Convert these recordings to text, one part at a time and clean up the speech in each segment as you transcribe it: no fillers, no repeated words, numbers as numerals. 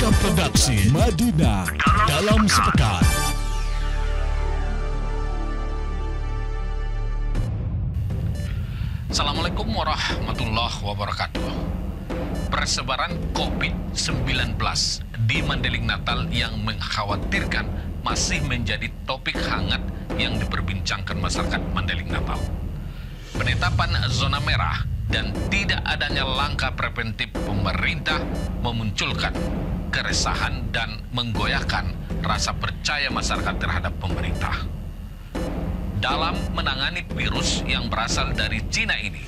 Produksi Madinah dalam sepekan. Assalamualaikum warahmatullahi wabarakatuh. Persebaran COVID-19 di Mandailing Natal yang mengkhawatirkan masih menjadi topik hangat yang diperbincangkan masyarakat Mandailing Natal. Penetapan zona merah dan tidak adanya langkah preventif pemerintah memunculkan keresahan dan menggoyahkan rasa percaya masyarakat terhadap pemerintah. Dalam menangani virus yang berasal dari Cina ini,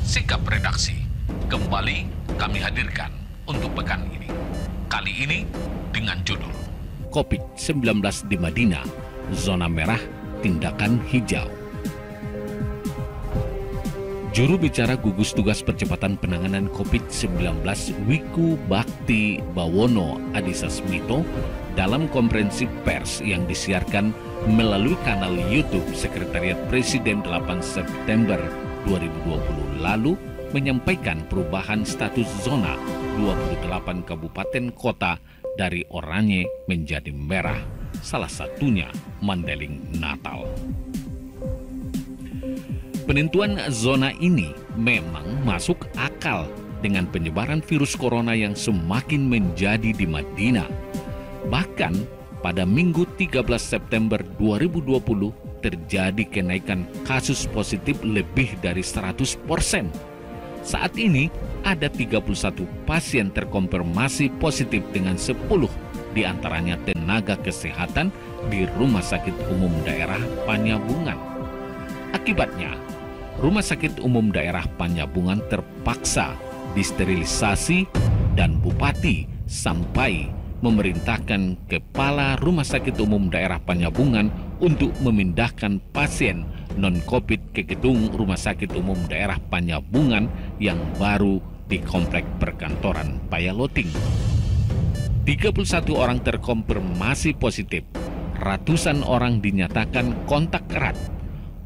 sikap redaksi kembali kami hadirkan untuk pekan ini. Kali ini dengan judul COVID-19 di Madinah, zona merah, tindakan hijau. Juru bicara gugus tugas percepatan penanganan COVID-19 Wiku Bakti Bawono Adisasmito dalam konferensi pers yang disiarkan melalui kanal YouTube Sekretariat Presiden 8 September 2020 lalu menyampaikan perubahan status zona 28 kabupaten kota dari oranye menjadi merah, salah satunya Mandailing Natal. Penentuan zona ini memang masuk akal dengan penyebaran virus corona yang semakin menjadi di Madinah. Bahkan pada Minggu 13 September 2020 terjadi kenaikan kasus positif lebih dari 100%. Saat ini ada 31 pasien terkonfirmasi positif dengan 10 diantaranya tenaga kesehatan di Rumah Sakit Umum Daerah Panyabungan. Akibatnya, Rumah Sakit Umum Daerah Panyabungan terpaksa disterilisasi dan bupati sampai memerintahkan Kepala Rumah Sakit Umum Daerah Panyabungan untuk memindahkan pasien non-COVID ke gedung Rumah Sakit Umum Daerah Panyabungan yang baru di Komplek Perkantoran Payaloting. 31 orang terkonfirmasi positif, ratusan orang dinyatakan kontak erat.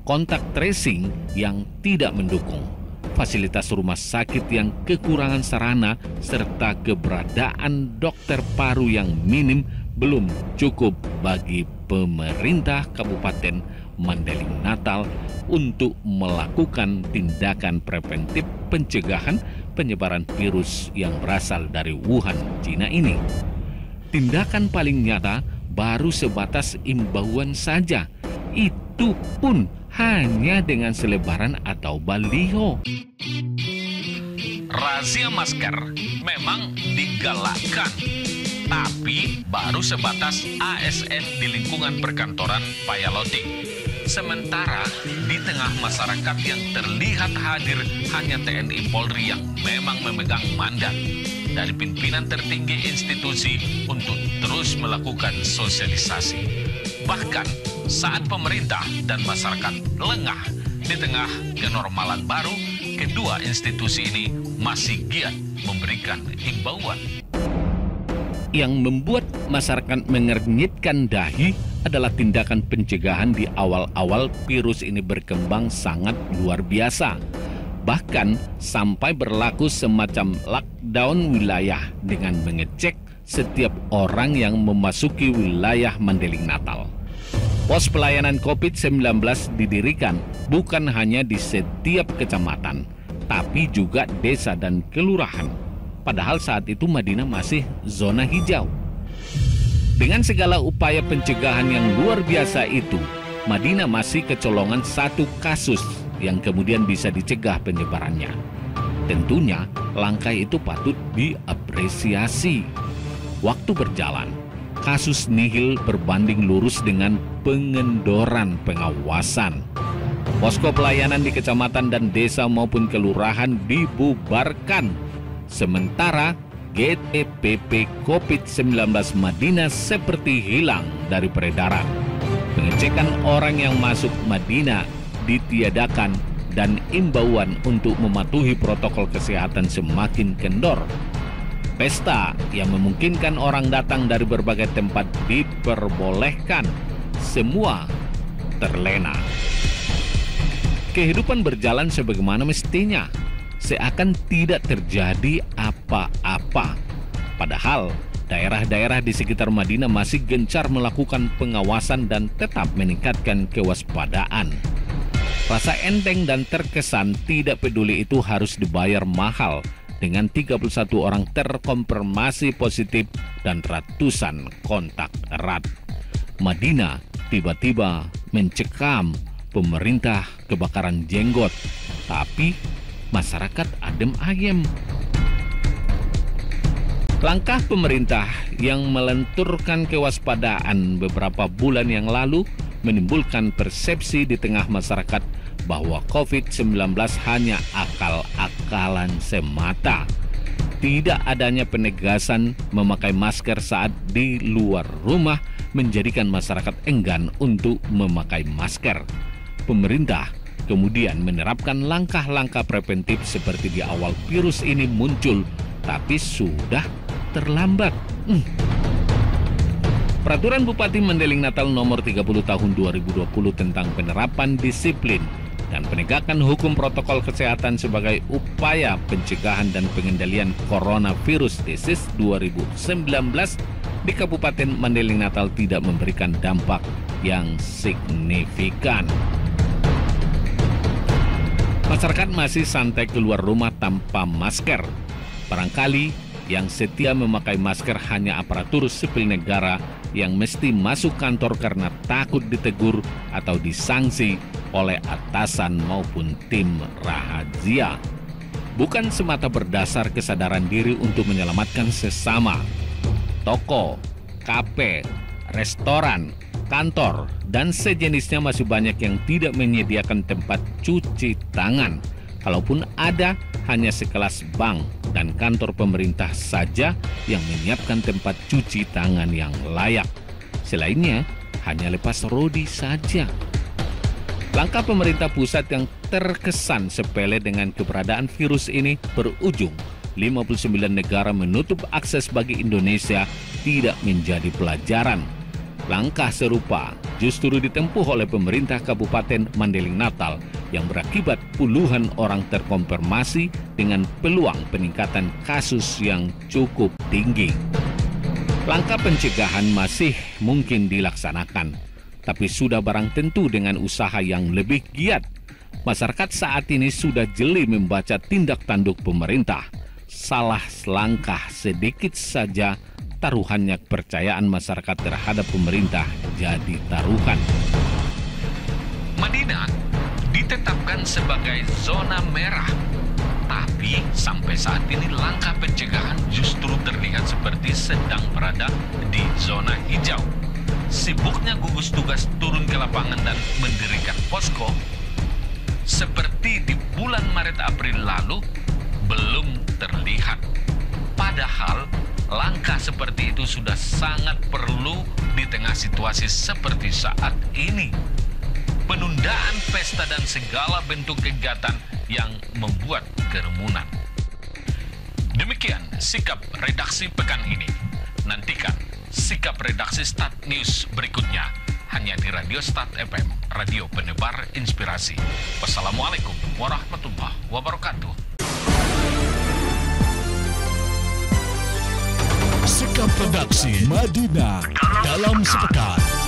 Kontak tracing yang tidak mendukung, fasilitas rumah sakit yang kekurangan sarana, serta keberadaan dokter paru yang minim belum cukup bagi pemerintah Kabupaten Mandailing Natal untuk melakukan tindakan preventif pencegahan penyebaran virus yang berasal dari Wuhan, Cina ini. Tindakan paling nyata baru sebatas imbauan saja, itu pun hanya dengan selebaran atau baliho. razia masker memang digalakkan, tapi baru sebatas ASN di lingkungan perkantoran Payaloting. Sementara di tengah masyarakat yang terlihat hadir hanya TNI Polri yang memang memegang mandat dari pimpinan tertinggi institusi untuk terus melakukan sosialisasi. Bahkan saat pemerintah dan masyarakat lengah di tengah kenormalan baru, kedua institusi ini masih giat memberikan himbauan. Yang membuat masyarakat mengernyitkan dahi adalah tindakan pencegahan di awal-awal virus ini berkembang sangat luar biasa. Bahkan sampai berlaku semacam lockdown wilayah dengan mengecek setiap orang yang memasuki wilayah Mandailing Natal. Pos pelayanan COVID-19 didirikan bukan hanya di setiap kecamatan, tapi juga desa dan kelurahan. Padahal saat itu Madinah masih zona hijau. Dengan segala upaya pencegahan yang luar biasa itu, Madinah masih kecolongan satu kasus yang kemudian bisa dicegah penyebarannya. Tentunya langkah itu patut diapresiasi. Waktu berjalan, kasus nihil berbanding lurus dengan pengendoran pengawasan. Posko pelayanan di kecamatan dan desa maupun kelurahan dibubarkan. Sementara GTPP COVID-19 Madinah seperti hilang dari peredaran. Pengecekan orang yang masuk Madinah ditiadakan dan imbauan untuk mematuhi protokol kesehatan semakin kendor. Pesta yang memungkinkan orang datang dari berbagai tempat diperbolehkan. Semua terlena. Kehidupan berjalan sebagaimana mestinya. Seakan tidak terjadi apa-apa. Padahal daerah-daerah di sekitar Madinah masih gencar melakukan pengawasan dan tetap meningkatkan kewaspadaan. Rasa enteng dan terkesan tidak peduli itu harus dibayar mahal dengan 31 orang terkonfirmasi positif dan ratusan kontak erat. Madinah tiba-tiba mencekam pemerintah kebakaran jenggot, tapi masyarakat adem ayem. Langkah pemerintah yang melenturkan kewaspadaan beberapa bulan yang lalu menimbulkan persepsi di tengah masyarakat bahwa COVID-19 hanya akal-akalan semata. Tidak adanya penegasan memakai masker saat di luar rumah menjadikan masyarakat enggan untuk memakai masker. Pemerintah kemudian menerapkan langkah-langkah preventif seperti di awal virus ini muncul, tapi sudah terlambat. Peraturan Bupati Mandailing Natal nomor 30 tahun 2020 tentang penerapan disiplin dan penegakan hukum protokol kesehatan sebagai upaya pencegahan dan pengendalian coronavirus disease 2019 di Kabupaten Mandailing Natal tidak memberikan dampak yang signifikan. Masyarakat masih santai keluar rumah tanpa masker. Barangkali yang setia memakai masker hanya aparatur sipil negara yang mesti masuk kantor karena takut ditegur atau disanksi oleh atasan maupun tim rahasia. Bukan semata berdasar kesadaran diri untuk menyelamatkan sesama. Toko, kafe, restoran, kantor, dan sejenisnya masih banyak yang tidak menyediakan tempat cuci tangan. Kalaupun ada, hanya sekelas bank dan kantor pemerintah saja yang menyiapkan tempat cuci tangan yang layak. Selainnya, hanya lepas rodi saja. Langkah pemerintah pusat yang terkesan sepele dengan keberadaan virus ini berujung 59 negara menutup akses bagi Indonesia tidak menjadi pelajaran. Langkah serupa justru ditempuh oleh pemerintah Kabupaten Mandailing Natal yang berakibat puluhan orang terkonfirmasi dengan peluang peningkatan kasus yang cukup tinggi. Langkah pencegahan masih mungkin dilaksanakan, tapi sudah barang tentu dengan usaha yang lebih giat. Masyarakat saat ini sudah jeli membaca tindak tanduk pemerintah. Salah selangkah sedikit saja, taruhannya kepercayaan masyarakat terhadap pemerintah jadi taruhan. Madinah ditetapkan sebagai zona merah, tapi sampai saat ini langkah pencegahan justru terlihat seperti sedang berada di zona hijau. Sibuknya gugus tugas turun ke lapangan dan mendirikan posko seperti di bulan Maret-April lalu belum terlihat. Padahal langkah seperti itu sudah sangat perlu di tengah situasi seperti saat ini. Penundaan pesta dan segala bentuk kegiatan yang membuat kerumunan. Demikian sikap redaksi pekan ini. Nantikan sikap redaksi Start News berikutnya hanya di Radio Start FM, radio penebar inspirasi. Wassalamualaikum warahmatullahi wabarakatuh. Sikap redaksi Madinah dalam sepekan.